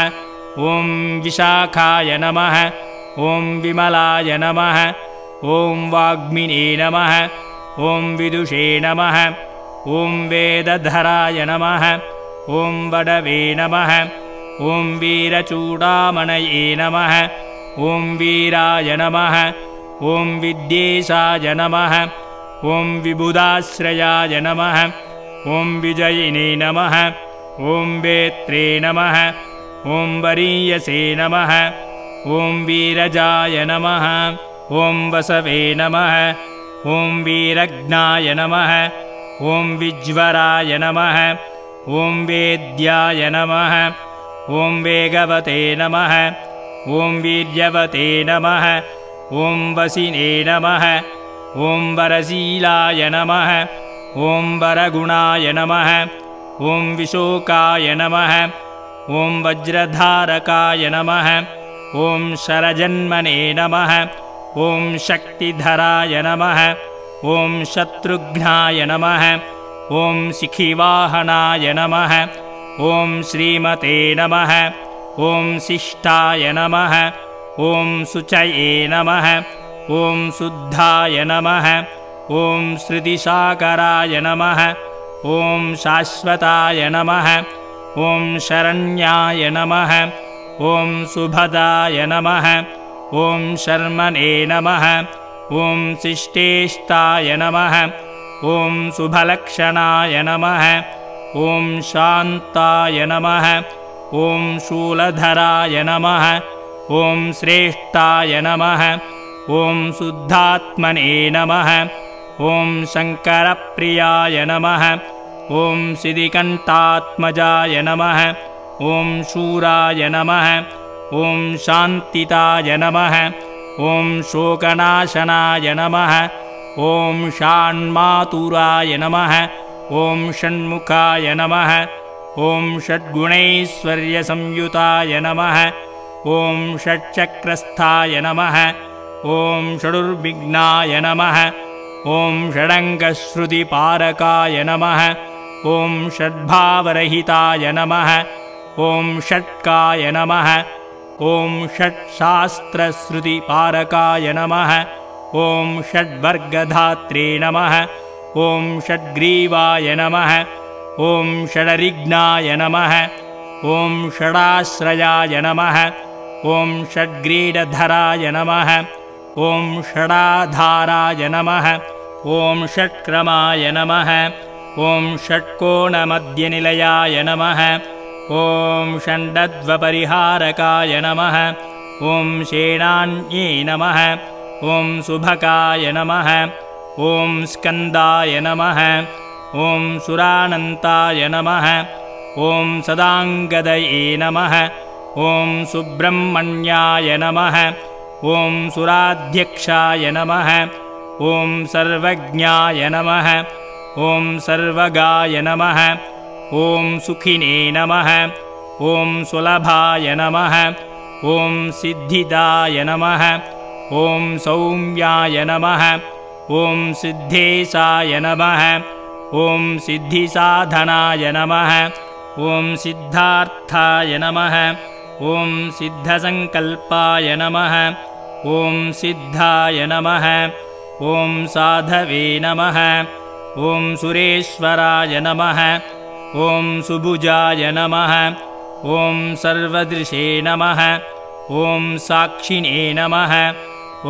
ॐ विशाखाय नमः ॐ विमलाय नमः ॐ वाग्मिने नमः ॐ विदुषे नमः ॐ वेदधराय नमः ॐ वडवे नमः ॐ वीरचूडामणये नमः ॐ वीराय नमः ॐ विद्येशाय नमः ॐ विबुधाश्रयाय नमः ॐ विजयिने नमः ॐ वेत्रे नमः ॐ वरीयसे नमः ॐ वीरजाय नमः ॐ वसवे नमः ॐ वीरज्ञाय नमः ॐ विज्वराय नमः ॐ वेद्याय नमः ॐ वेगवते नमः ॐ वीर्यवते नमः ॐ वसिने नमः ॐ वरशीलाय नमः ॐ वरगुणाय नमः ॐ विशोकाय नमः ॐ वज्रधारकाय नमः ॐ शरजन्मने नमः ॐ शक्तिधराय नमः ॐ शत्रुघ्नाय नमः ॐ शिखिवाहनाय नमः ॐ श्रीमते नमः ॐ शिष्टाय नमः ॐ शुचये नमः ॐ शुद्धाय नमः ॐ श्रुतिसागराय नमः ॐ शाश्वताय नमः ॐ शरण्याय नमः ॐ सुभदाय नमः ॐ शर्मणे नमः ॐ शिष्टेष्टाय नमः ॐ शुभलक्षणाय नमः ॐ शान्ताय नमः ॐ शूलधराय नमः ॐ श्रेष्ठाय नमः ॐ शुद्धात्मने नमः। ॐ शङ्करप्रियाय नमः। ॐ सिद्धिकण्ठात्मजाय नमः। ॐ शूराय नमः। ॐ शान्तिताय नमः। ॐ शोकनाशनाय नमः। ॐ षण्मातुराय नमः। ॐ षण्मुखाय नमः। ॐ षड्गुणैश्वर्यसंयुताय नमः। ॐ षट्चक्रस्थाय नमः। ॐ षडुर्विघ्नाय नमः। ॐ षडङ्गश्रुतिपारकाय नमः। ॐ षड्भावरहिताय नमः। ॐ षट्काय नमः। ॐ षट्शास्त्रश्रुतिपारकाय नमः। ॐ षड्वर्गधात्रे नमः। ॐ षड्ग्रीवाय नमः। ॐ षडरिघ्नाय नमः। ॐ षडाश्रयाय नमः। ॐ षड्ग्रीडधराय नमः। ॐ षडाधाराय नमः। ॐ षट्क्रमाय नमः। ॐ षट्कोणमध्यनिलयाय नमः। ॐ षण्डद्वपरिहारकाय नमः। ॐ शेणान्ये नमः। ॐ सुभकाय नमः। ॐ स्कन्दाय नमः। ॐ सुरानन्ताय नमः। ॐ सदाङ्गदये नमः। ॐ सुब्रह्मण्याय नमः। ॐ सुराध्यक्षाय नमः। ॐ सर्वज्ञाय नमः। ॐ सर्वगाय नमः। ॐ सुखिने नमः। ॐ सुलभाय नमः। ॐ सिद्धिदाय नमः। ॐ सौम्याय नमः। ॐ सिद्धेशाय नमः। ॐ सिद्धिसाधनाय नमः। ॐ सिद्धार्थाय नमः। ॐ सिद्धसङ्कल्पाय नमः। ॐ सिद्धाय नमः। ॐ साधवे नमः। ॐ सुरेश्वराय नमः। ॐ सुभुजाय नमः। ॐ सर्वदृशे नमः। ॐ साक्षिणे नमः।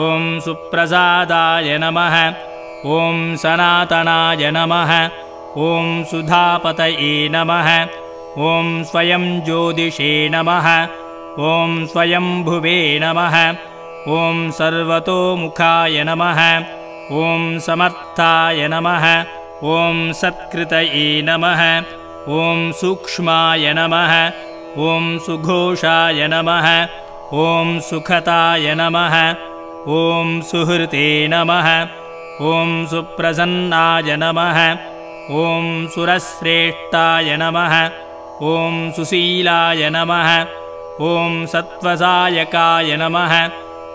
ॐ सुप्रसादाय नमः। ॐ सनातनाय नमः। ॐ सुधापतये नमः। ॐ स्वयं ज्योतिषे नमः। ॐ स्वयंभुवे नमः। ॐ सर्वतोमुखाय नमः। ॐ समर्थाय नमः। ॐ सत्कृतये नमः। ॐ सूक्ष्माय नमः। ॐ सुघोषाय नमः। ॐ सुखताय नमः। ॐ सुहृते नमः। ॐ सुप्रसन्नाय नमः। ॐ सुरश्रेष्ठाय नमः। ॐ सुशीलाय नमः। ॐ सत्त्वसायकाय नमः।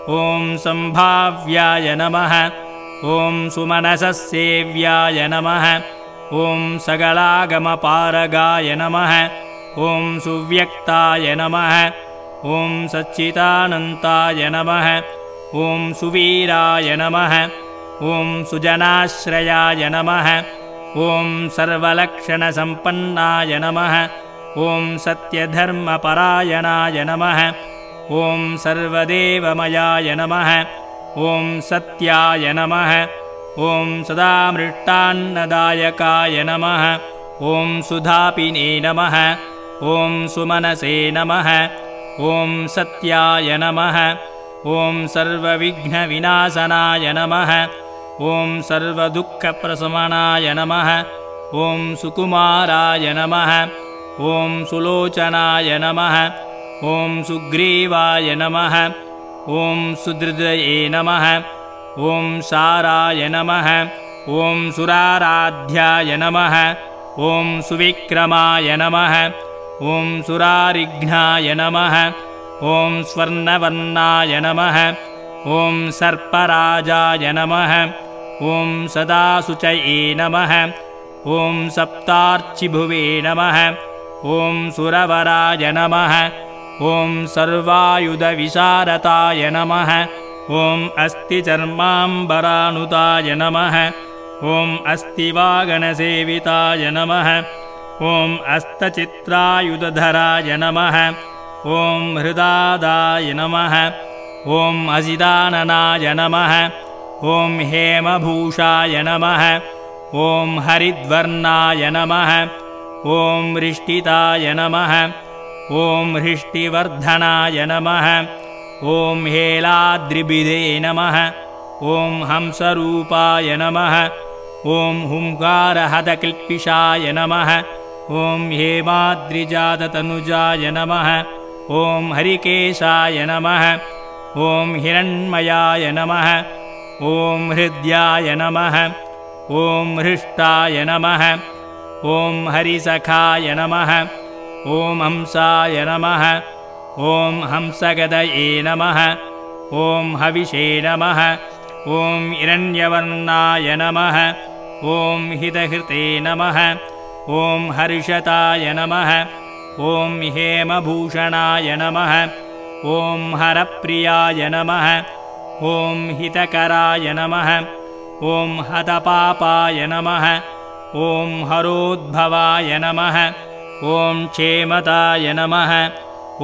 ॐ सम्भाव्याय नमः। ॐ सुमनससेव्याय नमः। ॐ सकलागमपारगाय नमः। ॐ सुव्यक्ताय नमः। ॐ सच्चिदानन्ताय नमः। ॐ सुवीराय नमः। ॐ सुजनाश्रयाय नमः। ॐ सर्वलक्षणसम्पन्नाय नमः। ॐ सत्यधर्मपरायणाय नमः। ॐ सर्वदेवमयाय नमः। ॐ सत्याय नमः। ॐ सदामृष्टान्नदायकाय नमः। ॐ सुधापिने नमः। ॐ सुमनसे नमः। ॐ सत्याय नमः। ॐ सर्वविघ्नविनाशनाय नमः। ॐ सर्वदुःखप्रशमनाय नमः। ॐ सुकुमाराय नमः। ॐ सुलोचनाय नमः। ॐ सुग्रीवाय नमः। ॐ सुहृदये नमः। ॐ साराय नमः। ॐ सुराराध्याय नमः। ॐ सुविक्रमाय नमः। ॐ सुरारिघ्नाय नमः। ॐ स्वर्णवर्णाय नमः। ॐ सर्पराजाय नमः। ॐ सदाशुचये नमः। ॐ सप्तार्चिभुवे नमः। ॐ सुरवराय नमः। ॐ सर्वायुधविशारदाय नमः। ॐ अस्थिचर्माम्बरानुताय नमः। ॐ अस्थिवागणसेविताय नमः। ॐ हस्तचित्रायुधधराय नमः। ॐ हृदादाय नमः। ॐ अजिदाननाय नमः। ॐ हेमभूषाय नमः। ॐ हरिद्वर्णाय नमः। ॐ हृष्टिताय नमः। ॐ हृष्टिवर्धनाय नमः। ॐ हेलाद्रिभिदे नमः ॐ हंसरूपाय नमः ॐ हुंकारहतकिल्पिषाय नमः ॐ हेमाद्रिजाततनुजाय नमः ॐ हरिकेशाय नमः ॐ हिरण्मयाय नमः ॐ हृद्याय नमः ॐ हृष्टाय नमः ॐ हरिसखाय नमः ॐ हंसाय नमः ॐ हंसगदये नमः ॐ हविषे नमः ॐ हिरण्यवर्णाय नमः ॐ हितहृते नमः ॐ हर्षताय नमः ॐ हेमभूषणाय नमः ॐ हरप्रियाय नमः ॐ हितकराय नमः ॐ हतपापाय नमः ॐ हरोद्भवाय नमः ॐ क्षेमताय नमः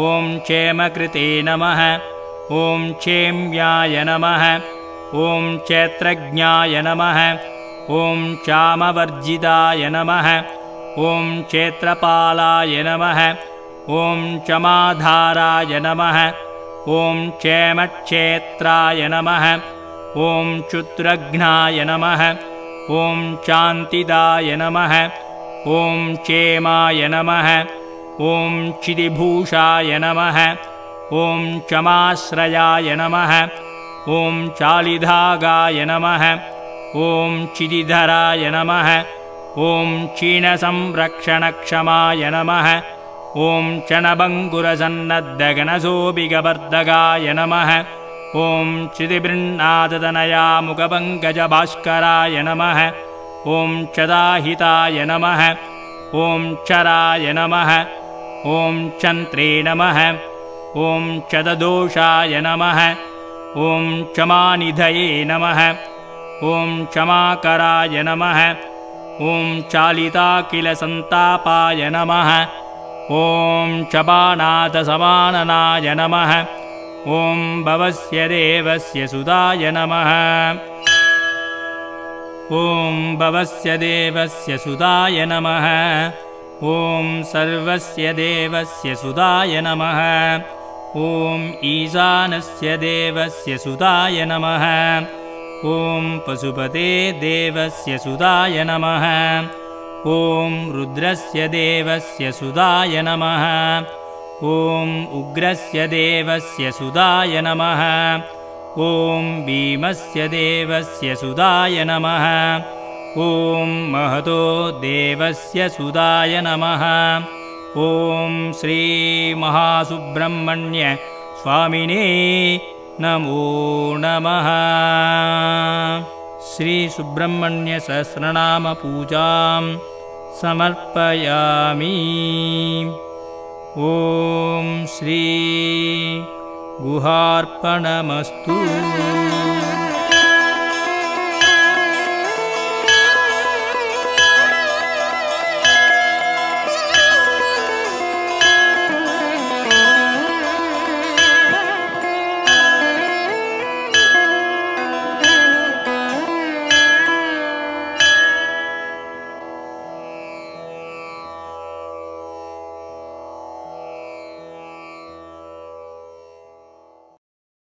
ॐ क्षेमकृते नमः ॐ क्षेम्याय नमः ॐ क्षेत्रज्ञाय नमः ॐ क्षामवर्जिताय नमः ॐ क्षेत्रपालाय नमः ॐ क्षमाधाराय नमः ॐ क्षेमक्षेत्राय नमः ॐ क्षुत्रघ्नाय नमः ॐ शान्तिदाय नमः ॐ क्षेमाय नमः ॐ चिदिभूषाय नमः ॐ क्षमाश्रयाय नमः ॐ चालिधागाय नमः ॐ चिदिधराय नमः ॐ क्षीणसंरक्षणक्षमाय नमः ॐ क्षणभङ्गुरसन्नद्धगणसोऽभिगवर्धकाय नमः ॐ क्षितिबृह्णादतनयामुखपङ्कजभास्कराय नमः ॐ क्षदाहिताय नमः ॐ क्षराय नमः ॐ क्षन्त्रे नमः ॐ क्षतदोषाय नमः ॐ क्षमानिधये नमः ॐ क्षमाकराय नमः ॐ चालिताखिलसन्तापाय नमः ॐ क्षपानाथसमाननाय नमः ॐ भवस्य देवस्य सुताय नमः ॐ भवस्य देवस्य सुताय नमः ॐ सर्वस्य देवस्य सुताय नमः ॐ ईशानस्य देवस्य सुताय नमः ॐ पशुपते देवस्य सुताय नमः ॐ रुद्रस्य देवस्य सुताय नमः ॐ उग्रस्य देवस्य सुताय नमः ॐ भीमस्य देवस्य सुताय नमः ॐ महतो देवस्य सुताय नमः ॐ श्रीमहासुब्रह्मण्य स्वामिने नमो नमः। श्रीसुब्रह्मण्यसहस्रनामपूजां समर्पयामि। ॐ श्री गुहार्पणमस्तु।